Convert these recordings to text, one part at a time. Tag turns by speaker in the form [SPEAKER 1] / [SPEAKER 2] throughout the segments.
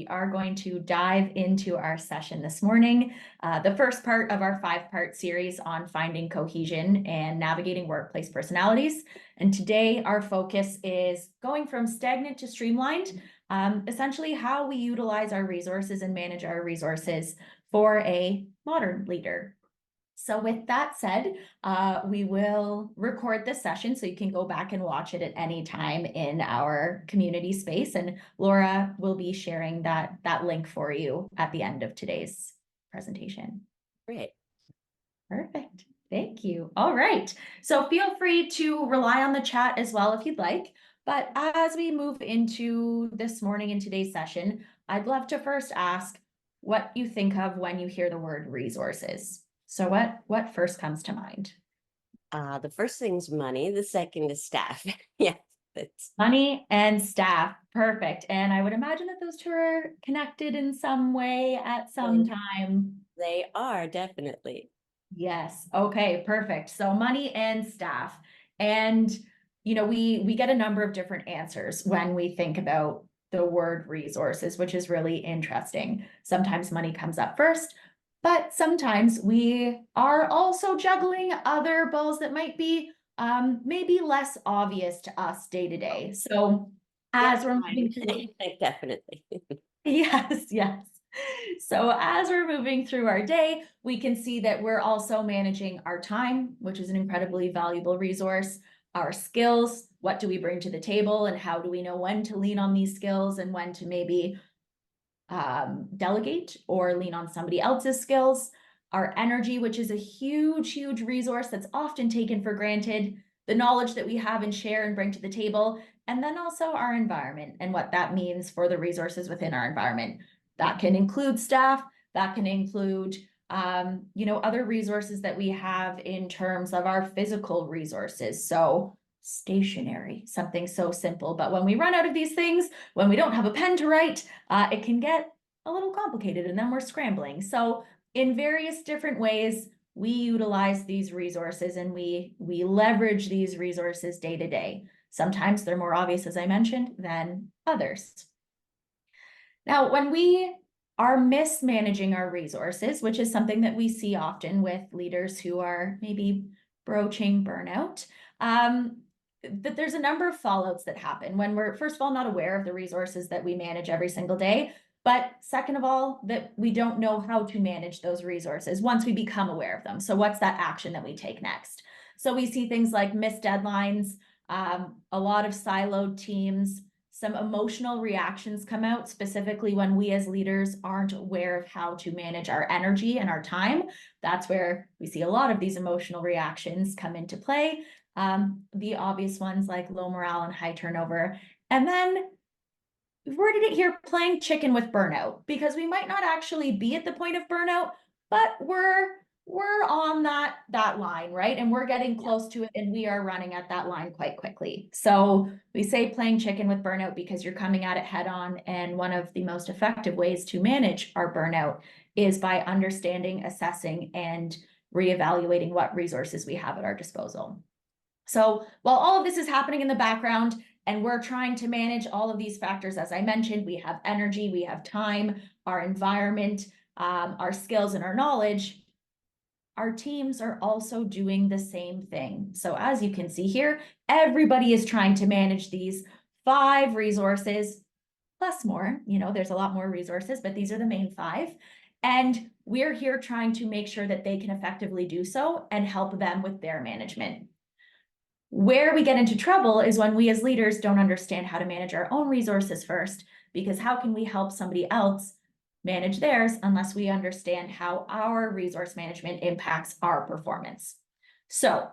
[SPEAKER 1] We are going to dive into our session this morning, the first part of our 5-part series on finding cohesion and navigating workplace personalities. And today our focus is going from stagnant to streamlined, essentially how we utilize our resources and manage our resources for a modern leader. So with that said, we will record this session so you can go back and watch it at any time in our community space. And Laura will be sharing that link for you at the end of today's presentation.
[SPEAKER 2] Great.
[SPEAKER 1] Perfect. Thank you. All right. So feel free to rely on the chat as well if you'd like. But as we move into this morning in today's session, I'd love to first ask what you think of when you hear the word resources. So what first comes to mind?
[SPEAKER 2] The first thing's money. The second is staff. Yeah, that's
[SPEAKER 1] Money and staff. Perfect. And I would imagine that those two are connected in some way at some time.
[SPEAKER 2] they are definitely.
[SPEAKER 1] Yes. Okay, perfect. So money and staff. And we get a number of different answers when we think about the word resources, which is really interesting. Sometimes money comes up first, but sometimes we are also juggling other balls that might be maybe less obvious to us day to day. So as we're moving through,
[SPEAKER 2] Definitely.
[SPEAKER 1] yes, yes. So as we're moving through our day, we can see that we're also managing our time, which is an incredibly valuable resource, our skills, what do we bring to the table, and how do we know when to lean on these skills and when to maybe delegate or lean on somebody else's skills, our energy, which is a huge, huge resource that's often taken for granted, the knowledge that we have and share and bring to the table, and then also our environment and what that means for the resources within our environment. That can include staff, that can include other resources that we have in terms of our physical resources. So stationery, something so simple, but when we run out of these things, when we don't have a pen to write, it can get a little complicated and then we're scrambling. So in various different ways, we utilize these resources and we leverage these resources day to day. Sometimes they're more obvious, as I mentioned, than others. Now, when we are mismanaging our resources, which is something that we see often with leaders who are maybe broaching burnout, that there's a number of fallouts that happen when we're, first of all, not aware of the resources that we manage every single day, but second of all, that we don't know how to manage those resources once we become aware of them. So what's that action that we take next? So we see things like missed deadlines, a lot of siloed teams, some emotional reactions come out, specifically when we as leaders aren't aware of how to manage our energy and our time. That's where we see a lot of these emotional reactions come into play. The obvious ones like low morale and high turnover. And then we've worded it here, playing chicken with burnout, because we might not actually be at the point of burnout, but we're on that line, right? And we're getting close to it and we are running at that line quite quickly. So we say playing chicken with burnout because you're coming at it head on. And one of the most effective ways to manage our burnout is by understanding, assessing, and reevaluating what resources we have at our disposal. So while all of this is happening in the background and we're trying to manage all of these factors, as I mentioned, we have energy, we have time, our environment, our skills, and our knowledge. Our teams are also doing the same thing. So as you can see here, everybody is trying to manage these 5 resources, plus more. There's a lot more resources, but these are the main 5. And we're here trying to make sure that they can effectively do so and help them with their management. Where we get into trouble is when we as leaders don't understand how to manage our own resources first, because how can we help somebody else manage theirs unless we understand how our resource management impacts our performance? So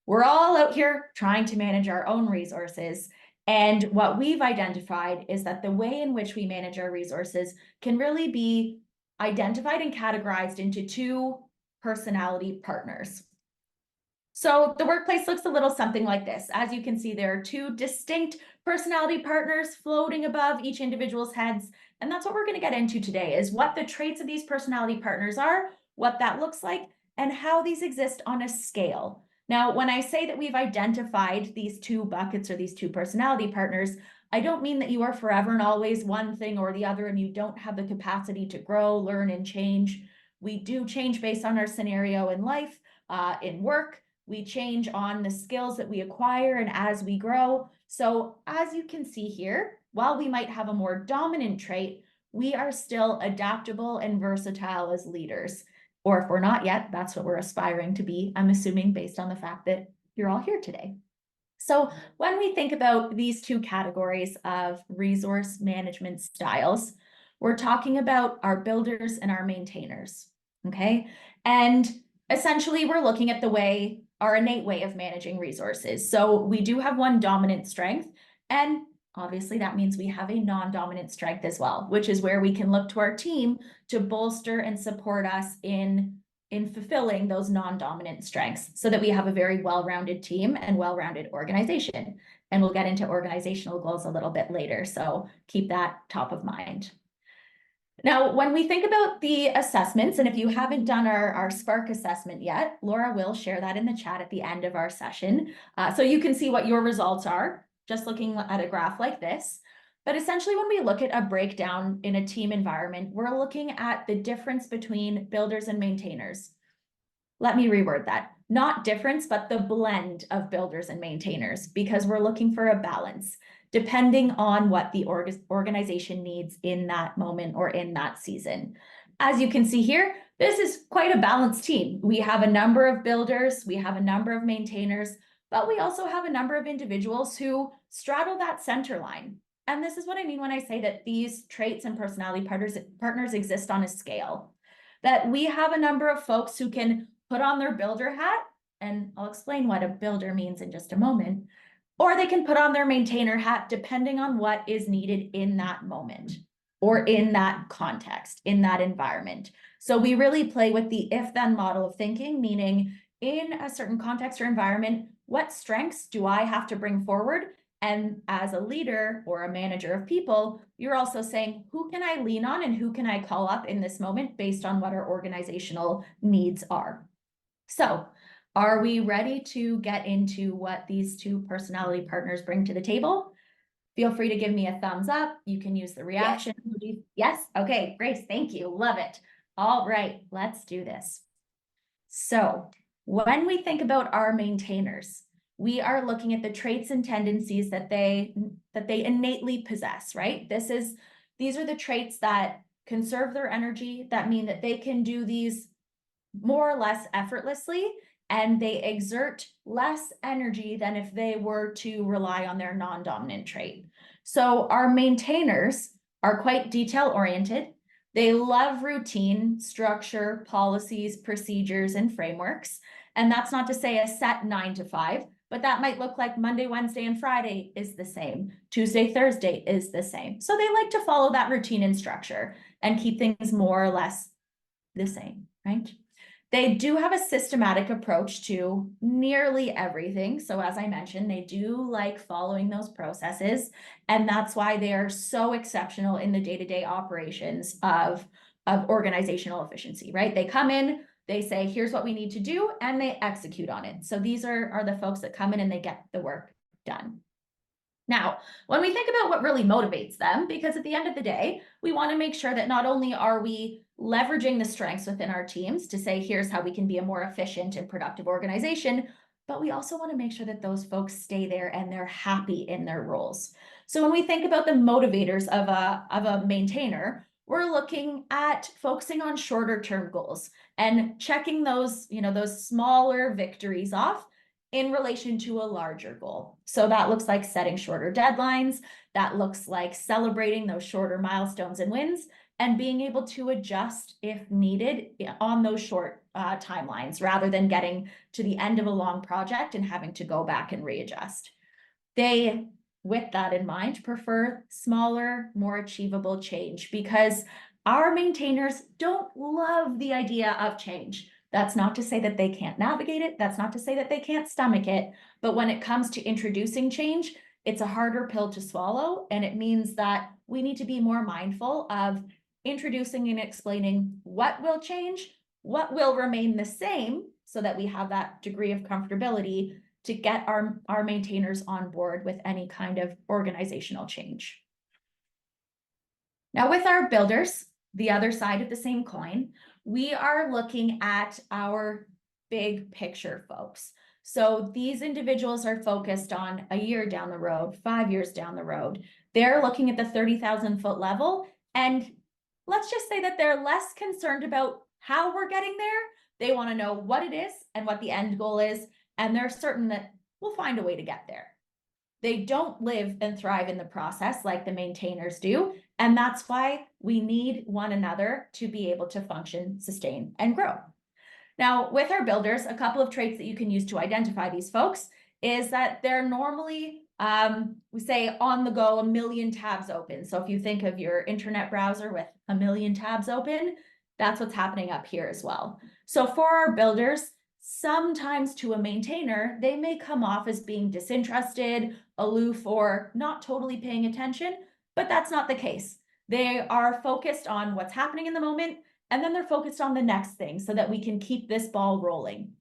[SPEAKER 1] we're all out here trying to manage our own resources. And what we've identified is that the way in which we manage our resources can really be identified and categorized into 2 personality partners. So the workplace looks a little something like this. As you can see, there are 2 distinct personality partners floating above each individual's heads. And that's what we're going to get into today, is what the traits of these personality partners are, what that looks like, and how these exist on a scale. Now, when I say that we've identified these 2 buckets or these 2 personality partners, I don't mean that you are forever and always one thing or the other and you don't have the capacity to grow, learn, and change. We do change based on our scenario in life, in work. We change on the skills that we acquire and as we grow. So as you can see here, while we might have a more dominant trait, we are still adaptable and versatile as leaders. Or if we're not yet, that's what we're aspiring to be, I'm assuming, based on the fact that you're all here today. So when we think about these two categories of resource management styles, we're talking about our builders and our maintainers, okay? And essentially, we're looking at our innate way of managing resources. So we do have one dominant strength, and obviously that means we have a non-dominant strength as well, which is where we can look to our team to bolster and support us in fulfilling those non-dominant strengths so that we have a very well-rounded team and well-rounded organization. And we'll get into organizational goals a little bit later, so keep that top of mind. Now, when we think about the assessments, and if you haven't done our Spark assessment yet, Laura will share that in the chat at the end of our session. So you can see what your results are, just looking at a graph like this. But essentially, when we look at a breakdown in a team environment, we're looking at the difference between builders and maintainers. Let me reword that. Not difference, but the blend of builders and maintainers, because we're looking for a balance, depending on what the organization needs in that moment or in that season. As you can see here, this is quite a balanced team. We have a number of builders, we have a number of maintainers, but we also have a number of individuals who straddle that center line. And this is what I mean when I say that these traits and personality partners exist on a scale. That we have a number of folks who can put on their builder hat, and I'll explain what a builder means in just a moment, or they can put on their maintainer hat depending on what is needed in that moment or in that context, in that environment. So we really play with the if-then model of thinking, meaning in a certain context or environment, what strengths do I have to bring forward? And as a leader or a manager of people, you're also saying, who can I lean on and who can I call up in this moment based on what our organizational needs are? So are we ready to get into what these two personality partners bring to the table? Feel free to give me a thumbs up. You can use the reaction. Yes? Okay, Grace, thank you. Love it. All right, let's do this. So when we think about our maintainers, we are looking at the traits and tendencies that they innately possess, right? These are the traits that conserve their energy, that mean that they can do these more or less effortlessly, and they exert less energy than if they were to rely on their non-dominant trait. So our maintainers are quite detail-oriented. They love routine, structure, policies, procedures, and frameworks. And that's not to say a set 9 to 5, but that might look like Monday, Wednesday, and Friday is the same. Tuesday, Thursday is the same. So they like to follow that routine and structure and keep things more or less the same, right? They do have a systematic approach to nearly everything. So as I mentioned, they do like following those processes. And that's why they are so exceptional in the day-to-day operations of organizational efficiency, right? They come in, they say, here's what we need to do, and they execute on it. So these are the folks that come in and they get the work done. Now, when we think about what really motivates them, because at the end of the day, we want to make sure that not only are we leveraging the strengths within our teams to say, here's how we can be a more efficient and productive organization, but we also want to make sure that those folks stay there and they're happy in their roles. So when we think about the motivators of a maintainer, we're looking at focusing on shorter term goals and checking those smaller victories off in relation to a larger goal. So that looks like setting shorter deadlines. That looks like celebrating those shorter milestones and wins and being able to adjust if needed on those short timelines rather than getting to the end of a long project and having to go back and readjust. They, with that in mind, prefer smaller, more achievable change because our maintainers don't love the idea of change. That's not to say that they can't navigate it. That's not to say that they can't stomach it. But when it comes to introducing change, it's a harder pill to swallow. And it means that we need to be more mindful of introducing and explaining what will change, what will remain the same, so that we have that degree of comfortability, to get our maintainers on board with any kind of organizational change. Now, with our builders, the other side of the same coin, we are looking at our big picture folks. So these individuals are focused on a year down the road, 5 years down the road. They're looking at the 30,000 foot level. And let's just say that they're less concerned about how we're getting there. They want to know what it is and what the end goal is. And they're certain that we'll find a way to get there. They don't live and thrive in the process like the maintainers do. And that's why we need one another to be able to function, sustain, and grow. Now, with our builders, a couple of traits that you can use to identify these folks is that they're normally, we say on the go, a million tabs open. So if you think of your internet browser with a million tabs open, that's what's happening up here as well. So for our builders, sometimes to a maintainer, they may come off as being disinterested, aloof, or not totally paying attention, but that's not the case. They are focused on what's happening in the moment, and then they're focused on the next thing so that we can keep this ball rolling.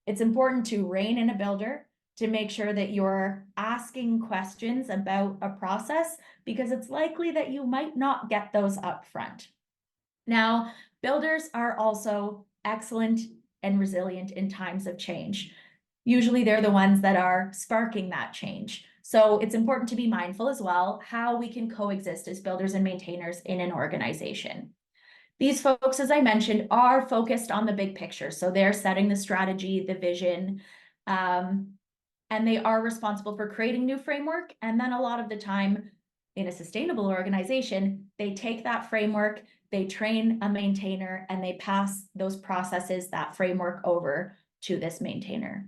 [SPEAKER 1] It's important to rein in a builder to make sure that you're asking questions about a process because it's likely that you might not get those up front. Now, builders are also excellent and resilient in times of change. Usually they're the ones that are sparking that change. So it's important to be mindful as well how we can coexist as builders and maintainers in an organization. These folks, as I mentioned, are focused on the big picture. So they're setting the strategy, the vision, and they are responsible for creating new framework. And then a lot of the time in a sustainable organization, they take that framework, they train a maintainer, and they pass those processes, that framework over to this maintainer.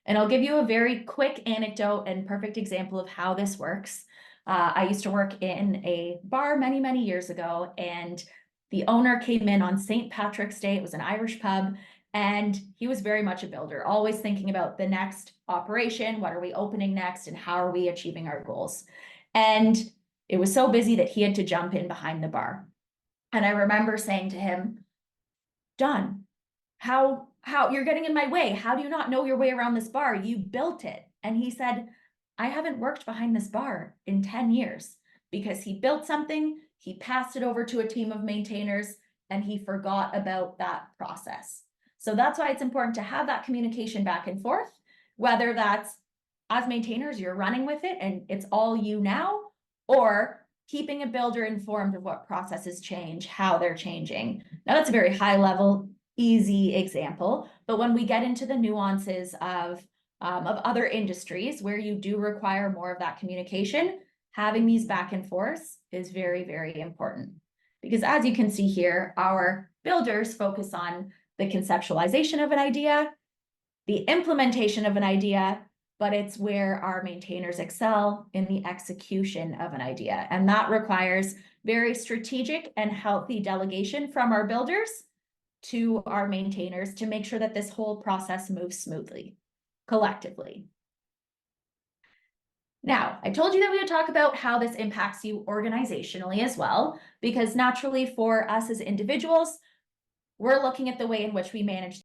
[SPEAKER 1] And I'll give you a very quick anecdote and perfect example of how this works. I used to work in a bar many, many years ago, and the owner came in on St. Patrick's Day. It was an Irish pub, and he was very much a builder, always thinking about the next operation, what are we opening next, and how are we achieving our goals. And it was so busy that he had to jump in behind the bar. And I remember saying to him, Don, how you're getting in my way? How do you not know your way around this bar? You built it. And he said, I haven't worked behind this bar in 10 years because he built something, he passed it over to a team of maintainers, and he forgot about that process. So that's why it's important to have that communication back and forth, whether that's as maintainers, you're running with it and it's all you now, or keeping a builder informed of what processes change, how they're changing. Now that's a very high level, easy example, but when we get into the nuances of other industries where you do require more of that communication, having these back and forth is very, very important. Because as you can see here, our builders focus on the conceptualization of an idea, the implementation of an idea, but it's where our maintainers excel in the execution of an idea. And that requires very strategic and healthy delegation from our builders to our maintainers to make sure that this whole process moves smoothly, collectively. Now, I told you that we would talk about how this impacts you organizationally as well, because naturally for us as individuals, we're looking at the way in which we manage